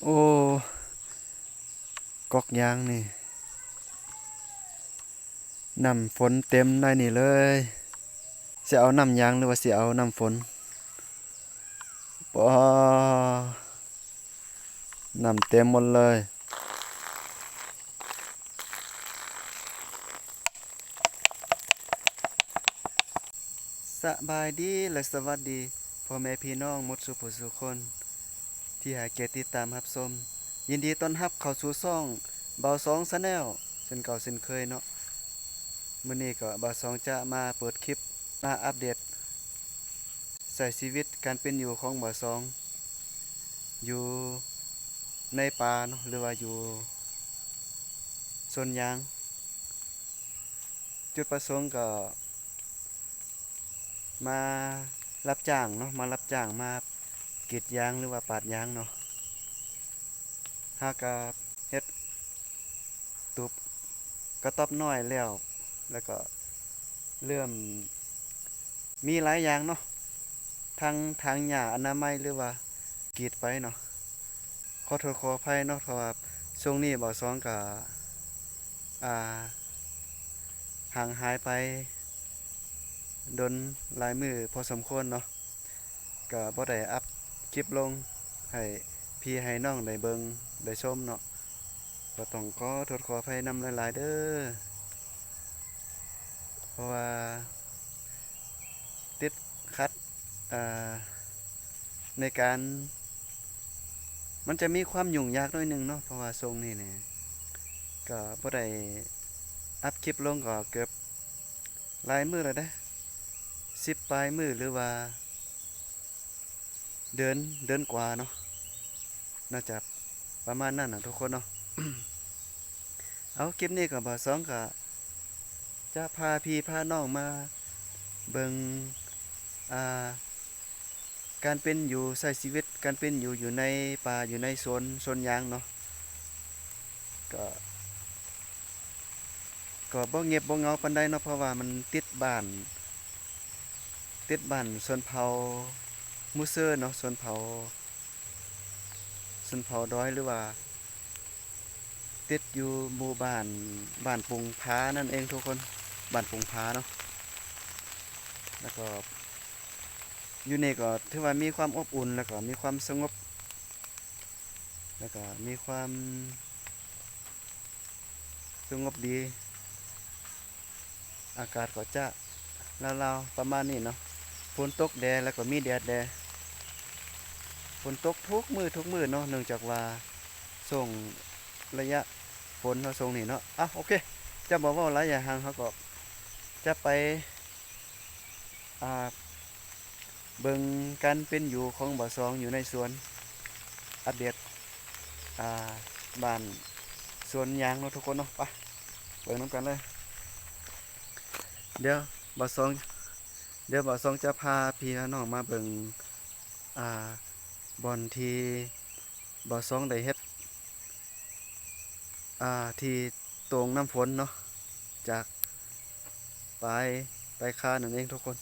โอ้กอกยางนี่น้ำฝนเต็มได้นี่เลยสิเอาน้ำยางหรือว่าสิเอาน้ำฝนปอน้ำเต็มหมดเลยสบายดีและสวัสดีพ่อแม่พี่น้องหมดสุผู้สุคนที่หาเกียรติติดตามรับชมยินดีต้อนรับเข้าสู่ช่องเบาสองชาแนลเช่นเก่าเช่นเคยเนาะมื้อนี้ก็เบาสองจะมาเปิดคลิปมาอัปเดตใช้ชีวิตการเป็นอยู่ของเบาสองอยู่ในป่าเนาะหรือว่าอยู่สวนยางจุดประสงค์ก็มารับจ้างเนาะมารับจ้างมากรีดยางหรือว่าปาดยางเนาะหากก็เฮ็ดตูบกระต๊อบน้อยแล้วก็เริ่มมีหลายอย่างเนาะทางหญ้าอนามัยหรือว่ากรีดไปเนาะขอโทษขออภัยเนาะเพราะว่าช่วงนี้บ่สองก็อ่าห่างหายไปดนหลายมื้อพอสมควรเนาะก็บ่ได้อัปคลิปลงให้พี่ให้น้องได้เบิ่งได้ชมเนาะก็ต้องขอโทษขออภัยนำหลายๆเด้อเพราะว่าติดขัดอ่าในการมันจะมีความยุ่งยากหน่อยหนึงเนาะเพราะว่าช่วงนี้เนี่ยก็บ่ได้อัปคลิปลงก็เกือบหลายมื้อแล้วเด้10ปลายมื้อหรือว่าเดือนกว่าเนาะน่าจะประมาณนั้นน่ะทุกคนเนาะ เอาคลิปนี้ก็บ่สองก็จะพาพี่พาน้องมาเบิ่งอ่าการเป็นอยู่ใช้ชีวิตการเป็นอยู่ในป่าอยู่ในสวนยางเนาะก็ก็บ่เงียบบ่เหงาปานใดเนาะเพราะว่ามันติดบ้านชนเผ่ามูเซอร์เนาะชนเผ่าดอยหรือว่าติดอยู่หมู่บ้านปุงผานั่นเองทุกคนบ้านปุงผาเนาะแล้วก็อยู่นี่ก็ถือว่ามีความอบอุ่นแล้วก็มีความสงบแล้วก็มีความสงบดีอากาศก็จะราวๆประมาณนี้เนาะฝนตกแดดแล้วก็มีแดดแดดฝนตกทุกมื้อเนาะเนื่องจากว่าส่งระยะฝนเนาะส่งนี่เนาะโอเคจะบอกว่าระยะห่างเขาก็จะไปอ่าเบิ่งการเป็นอยู่ของบ่อสองอยู่ในสวนอัปเดตอ่าบ้านสวนยางเนาะทุกคนเนาะไปเบิ่งน้ำกันเลยเดี๋ยวบ่อสองเดี๋ยวบ่อสองจะพาพี่น้องมาเบิ่งอ่าบอนที่บ่อสองได้เฮ็ดที่ตรงน้ำฝนเนาะจากปลายคานั่นเองทุกคน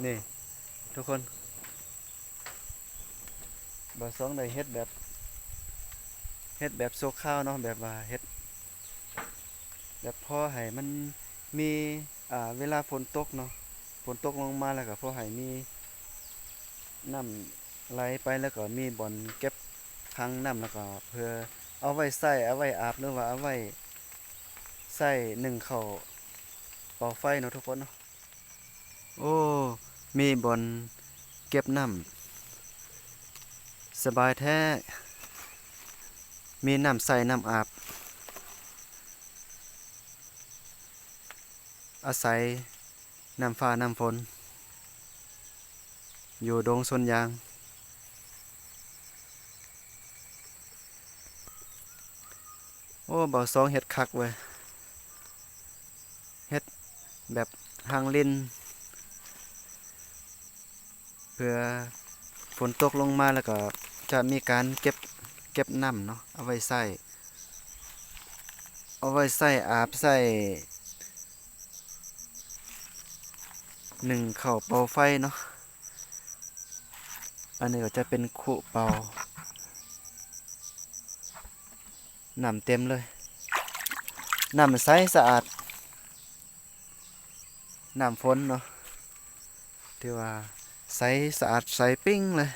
นี่ทุกคนบ่อสองได้เฮ็ดแบบโซข้าวเนาะแบบว่าเฮ็ดแบบพอให้มันมีเวลาฝนตกเนาะฝนตกลงมาแล้วก็พอให้มีน้ำไหลไปแล้วก็มีบ่อนเก็บพังน้ำแล้วก็เพื่อเอาไว้ใช้เอาไว้อาบหรือว่าเอาไว้ใช้นึ่งข้าวเป่าไฟเนาะทุกคนเนาะโอ้มีบ่อนเก็บน้ำสบายแท้มีน้ำใส่น้ำอาบอาศัยน้ำฟ้าน้ำฝนอยู่ดงสวนยางโอ้บ่าวสองเฮ็ดคักเว้ยเฮ็ดแบบทางลิ้นเพื่อฝนตกลงมาแล้วก็จะมีการเก็บน้ำเนาะเอาไว้ใส่อาบใส่หนึ่งข้าวเป่าไฟเนาะ อันนี้ก็จะเป็นขุเป่าน้ำเต็มเลยน้ำใสสะอาดน้ำฝนเนาะที่ว่าใสสะอาดใสปิ้งเลย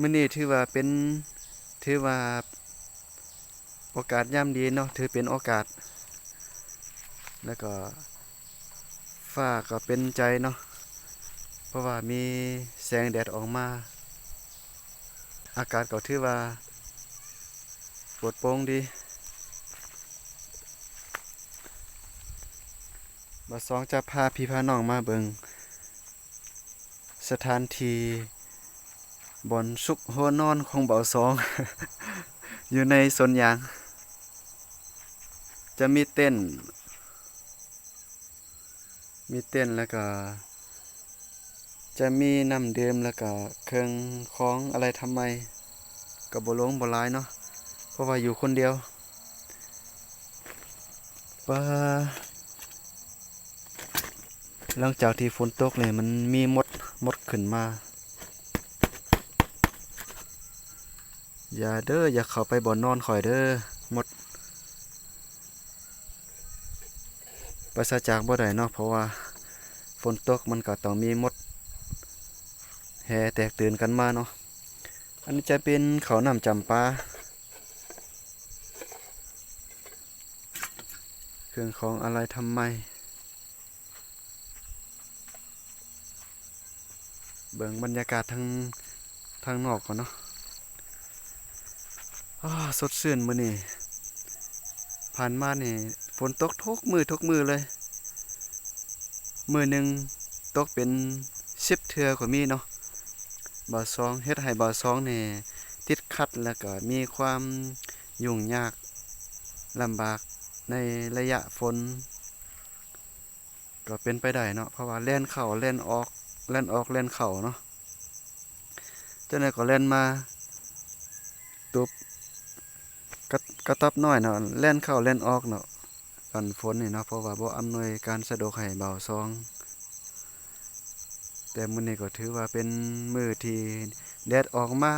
มื้อนี้ถือว่าโอกาสยามดีเนาะถือเป็นโอกาสแล้วก็ฟ้าก็เป็นใจเนาะเพราะว่ามีแสงแดดออกมาอากาศก็ถือว่าปลอดโปร่งดีบ่สองจะพาพี่พาน้องมาเบิ่งสถานที่บ่อนซุกหัวนอนของเบาสอง อยู่ในสวนยางจะมีเต้นแล้วก็จะมีน้ำดื่มแล้วก็เครื่องของอะไรทำไมก็บ่ลงบ่หลายเนาะเพราะว่าอยู่คนเดียวว่าหลังจากที่ฝนตกเนี่ยมันมีมดขึ้นมาอย่าเข้าไปบ่อนนอนข่อยเด้อมดปราศจากบ่ได้เนาะเพราะว่าฝนตกมันก็ต้องมีมดแห่แตกตื่นกันมาเนาะอันนี้จะเป็นเขาน้ำจำปาเครื่องของอะไรทำไมเบิ่งบรรยากาศทางนอกก่อนเนาะสดชื่นมื้อนี้ผ่านมานี่ฝนตกทุกมือเลยมื้อหนึงตกเป็น10เทื่อก็มีเนาะบ่าวสองเฮ็ดให้บ่าวสองนี่ติดขัดแล้วก็มีความยุ่งยากลำบากในระยะฝนก็เป็นไปได้เนาะเพราะว่าแล่นเข้าแล่นออกแล่นออกแล่นเข้าเนาะจังได๋ก็แล่นมาตุบกระต๊อบน้อยเนาะแล่นเข้าแล่นออกเนาะตอนฝนนี่เนาะเพราะว่าบ่อำนวยการสะดวกให้บ่าวสองแต่มื้อนี้ก็ถือว่าเป็นมื้อที่แดดออกมา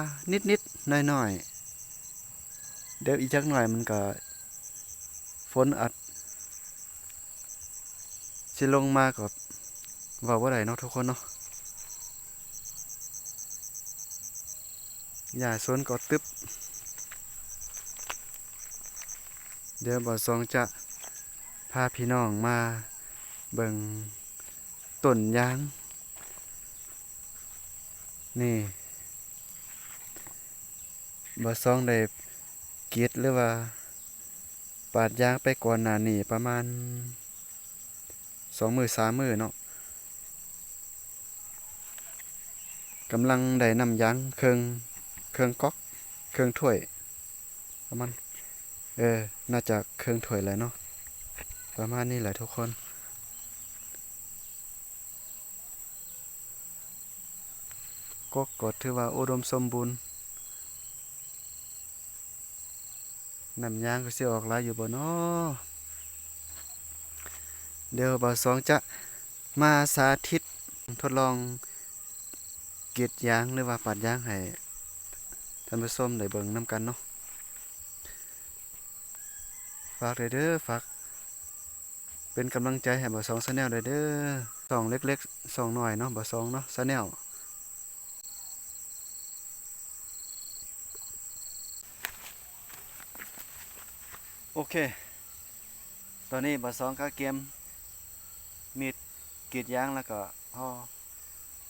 นิดๆหน่อยๆเดี๋ยวอีกจักหน่อยมันก็ฝนอาจสิลงมาก็เว้าบ่ได้เนาะทุกคนเนาะหญ้าสวนก็ตึบเดี๋ยวบ่าวสองจะพาพี่น้องมาเบิ่งต้นยางนี่บ่าวสองได้กรีดหรือว่าปาดยางไปก่อนหน้านี้ประมาณ2 มื้อ 3 มื้อเนาะกำลังได้นำยางเครื่องก๊อกเครื่องถ้วยประมาณน่าจะเครื่องถ้วยแหละเนาะประมาณนี้แหละทุกคนก๊กก็ถือว่าอุดมสมบูรณ์น้ำยางก็สิออกหลายอยู่บ่เนาะเดี๋ยวบ่าวสองจะมาสาธิตทดลองกรีดยางหรือว่าปาดยางให้ท่านผู้ชมได้เบิ่งนำกันเนาะฝากเด้อฝากเป็นกำลังใจให้บ่าวสอง Channel เด้อช่องเล็กๆช่องน้อยเนาะบ่าวสองเนาะ Channel โอเคตอนนี้บ่าวสองก็เกมมีดกรีดยางแล้วก็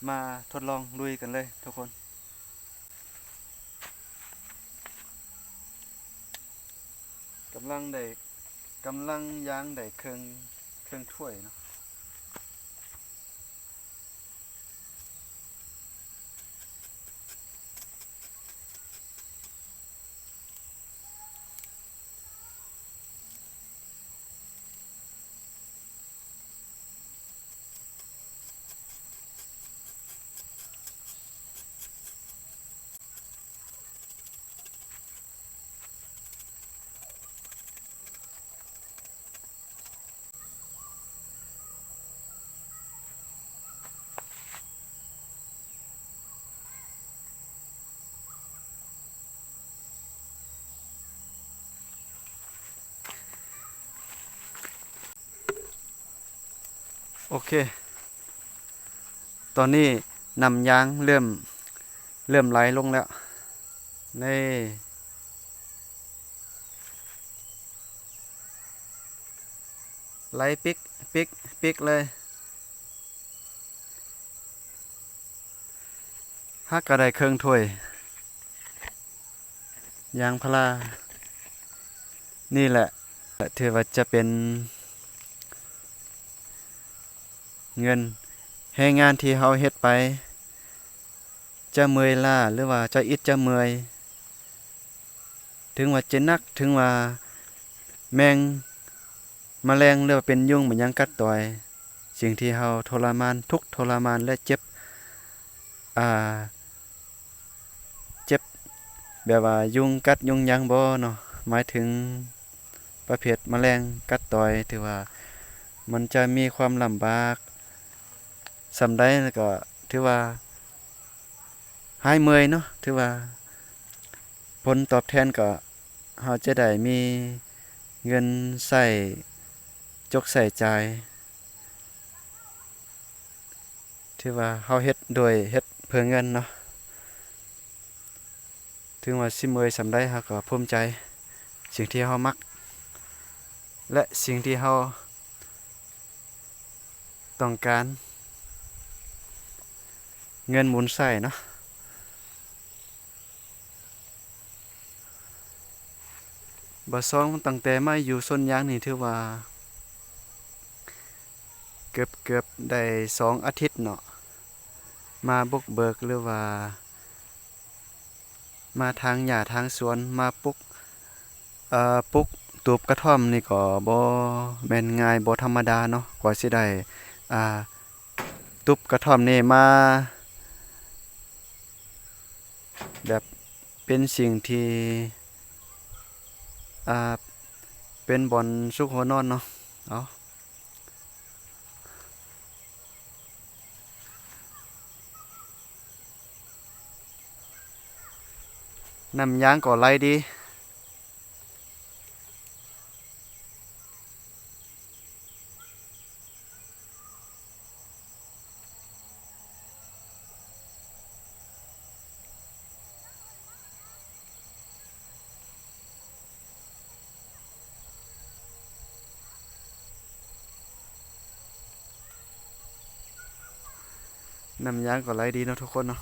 มาทดลองลุยกันเลยทุกคนกำลังยางได้เครื่องถ้วยเนาะ โอเคตอนนี้น้ำยางเริ่มไหลลงแล้วนี่ไหลปิกเลยฮักก็ได้เครื่องถ้วยยางพารานี่แหละถือว่าจะเป็นเงินให้งานที่เฮาเฮ็ดไปจะเมื่อยล้าหรือว่าจะอิดจะเมื่อยถึงว่าจะนักถึงว่าแมงแมลงหรือว่าเป็นยุงมันยังกัดต่อยสิ่งที่เฮาทรมานทุกข์ทรมานและเจ็บอ่าเจ็บแบบว่ายุงกัดยุงยังบ่เนาะหมายถึงประเภทแมลงกัดต่อยถือว่ามันจะมีความลำบากสำใดก็ถือว่าหายเมื่อยเนาะถือว่าผลตอบแทนก็เฮาจะได้มีเงินใช้จกใส่จ่ายถือว่าเฮาเฮ็ดโดยเฮ็ดเพื่อเงินเนาะถึงว่าสิเมื่อยสำใดเฮาก็ภูมิใจสิ่งที่เฮามักและสิ่งที่เฮาต้องการเงินหมุนใส่เนาะบ่ซองตั้งแต่มาอยู่สวนยางนี่ถือว่าเกือบได้2 อาทิตย์เนาะมาบุกเบิกหรือว่ามาทางหญ้าทางสวนมาปลูกตูบกระท่อมนี่ก็บ่แม่นง่ายบ่ธรรมดาเนาะกว่าสิได้อ่าตูบกระท่อมนี่มาแบบเป็นสิ่งที่เป็นบ่อนซุกหัวนอนเนาะเอาน้ำยางก็ไหลดีน้ำยางก็ไหลดีเนาะทุกคนเนาะ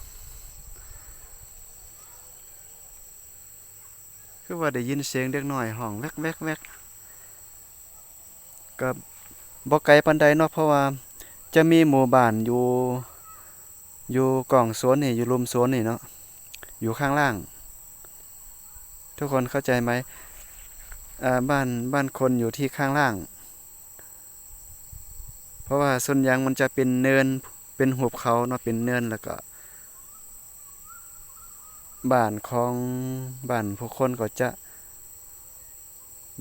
คือว่าได้ยินเสียงเด็กน้อยห้องแวกก็บ่ไกลปานใดเนาะเพราะว่าจะมีหมู่บ้านอยู่กล่องสวนนี่อยู่รุมสวนนี่เนาะอยู่ข้างล่างทุกคนเข้าใจไหมบ้านคนอยู่ที่ข้างล่างเพราะว่าส่วนยางมันจะเป็นเนินเป็นหุบเขาเนาะเป็นเนินแล้วก็บ้านผู้คนก็จะ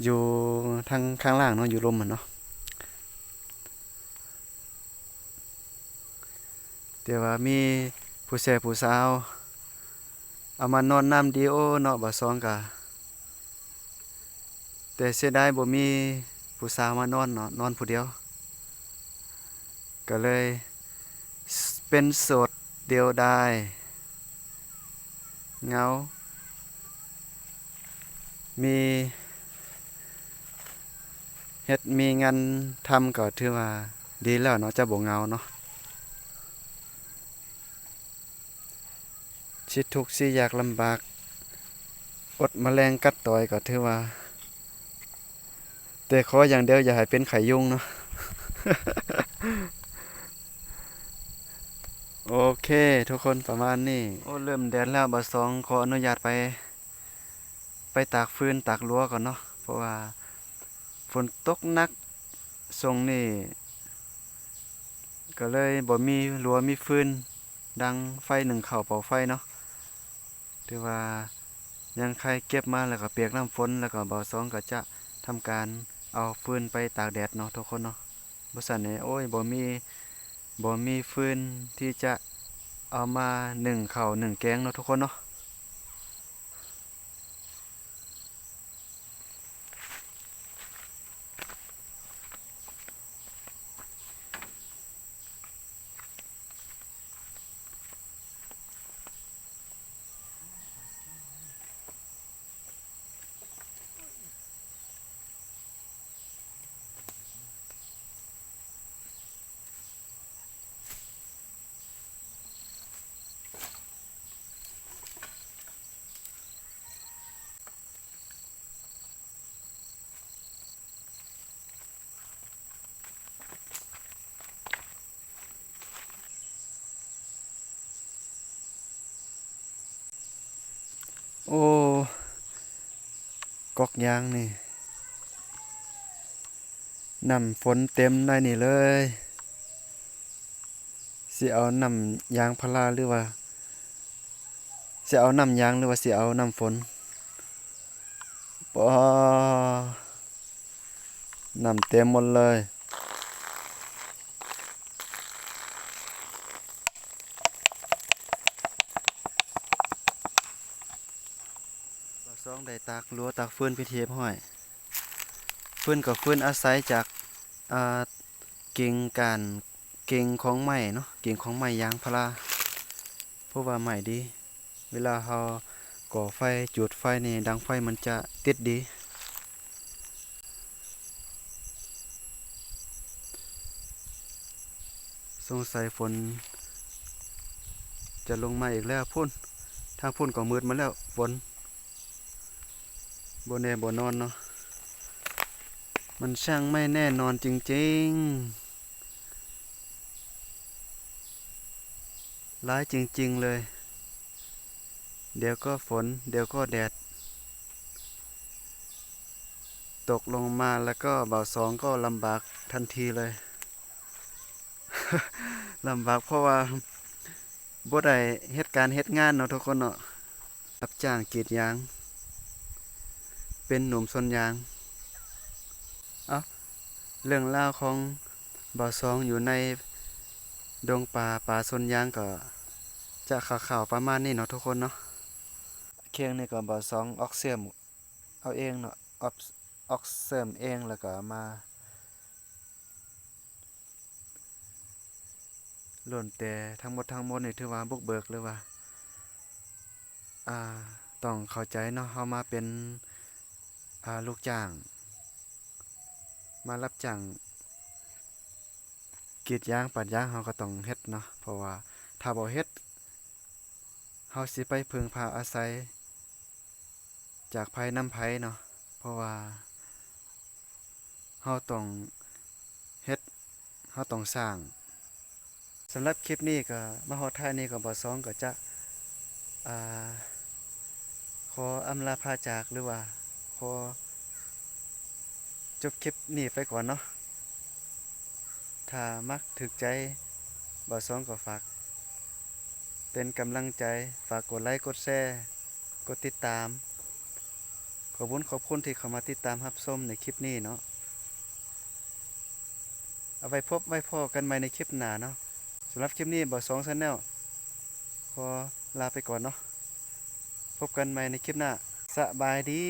อยู่ทางข้างล่างเนาะอยู่รุมมันเนาะแต่ว่ามีผู้แซ่ผู้สาวเอามานอนน้ำดีโอเนาะบ่ซองกะแต่เสียดายบ่มีผู้สาวมานอนเนาะนอนผู้เดียวก็เลยเป็นโสดเดียวดายเหงามีเฮ็ดมีงานทำก็ถือว่าดีแล้วเนาะจะบ่เหงาเนาะสิทุกข์สิยากลำบากอดแมลงกัดต่อยก็ถือว่าแต่ขออย่างเดียวอย่าให้เป็นไข้ยุงเนาะ โอเคทุกคนประมาณนี้โอ้เริ่มแดดแล้วบ่สองขออนุญาตไปตากฟืนตากรั้วก่อนเนาะเพราะว่าฝนตกหนักทรงนี้ก็เลยบ่มีรั้วมีฟืนดังไฟหนึ่งเข้าเป่าไฟเนาะถือว่ายังใครเก็บมาแล้วก็เปียกน้ำฝนแล้วก็บ่สองก็จะทำการเอาฟืนไปตากแดดเนาะทุกคนเนาะบ่ซั่นนี่โอ้ยบ่มีฟืนที่จะเอามานึ่งข้าวนึ่งแกงเนาะทุกคนเนาะ โอ้กอกยางนี่น้ำฝนเต็มได้นี่เลยสิเอาน้ำยางพาราหรือว่าสิเอาน้ำยางหรือว่าสิเอาน้ำฝนบ่น้ำเต็มหมดเลยบ่ซองได้ตากรั้วตากฟืนพิธีเรียบร้อยฟืนก็ฟืนอาศัยจากอ่ากิ่งก้านกิ่งของไม้เนาะกิ่งของไม้ยางพาราเพราะว่าไม้ดีเวลาเราก่อไฟจุดไฟนี่ดังไฟมันจะติดดีสงสัยฝนจะลงมาอีกแล้วพุ่นทางพุ่นก็มืดมาแล้วฝนบ่แน่บ่นอนเนาะมันช่างไม่แน่นอนจริงๆร้ายจริงๆเลยเดี๋ยวก็ฝนเดี๋ยวก็แดดตกลงมาแล้วก็บ่าวสองก็ลำบากทันทีเลย ลำบากเพราะว่าบ่ได้เฮ็ดการเฮ็ดงานเนาะทุกคนเนาะรับจ้างกรีดยางเป็นหนุ่มสวนยางเอ้าเรื่องราวของบ่าวสองอยู่ในดงป่าสวนยางก็จะข่าวๆประมาณนี้เนาะทุกคนเนาะเคียงนี่ก็บ่าวสองออกเสียมเอาเองเนาะออกเสริมเองแล้วก็มาล้วนแต่ทั้งหมดทั้งมวลนี่ถือว่าบุกเบิกหรือว่าอ่าต้องเข้าใจเนาะเฮามาเป็นลูกจ้างมารับจ้างกรีดยางปาดยางเฮาก็ต้องเฮ็ดเนาะเพราะว่าถ้าบ่เฮ็ดเฮาสิไปพึ่งพาอาศัยจากไผนำไผเนาะเพราะว่าเฮาต้องเฮ็ดเฮาต้องสร้างสำหรับคลิปนี้ก็มาฮอดท้ายนี้ก็บ่สองก็จะอ่าขออำลาพาจากหรือว่าขอจบคลิปนี้ไปก่อนเนาะถ้ามักถึกใจบ่สองก็ฝากเป็นกำลังใจฝากกดไลค์กดแชร์กดติดตามขอบคุณที่เข้ามาติดตามรับชมในคลิปนี้เนาะเอาไว้พบไว้พอกันใหม่ในคลิปหน้าเนาะสำหรับคลิปนี้บ่สอง Channel ขอลาไปก่อนเนาะพบกันใหม่ในคลิปหน้าสบายดี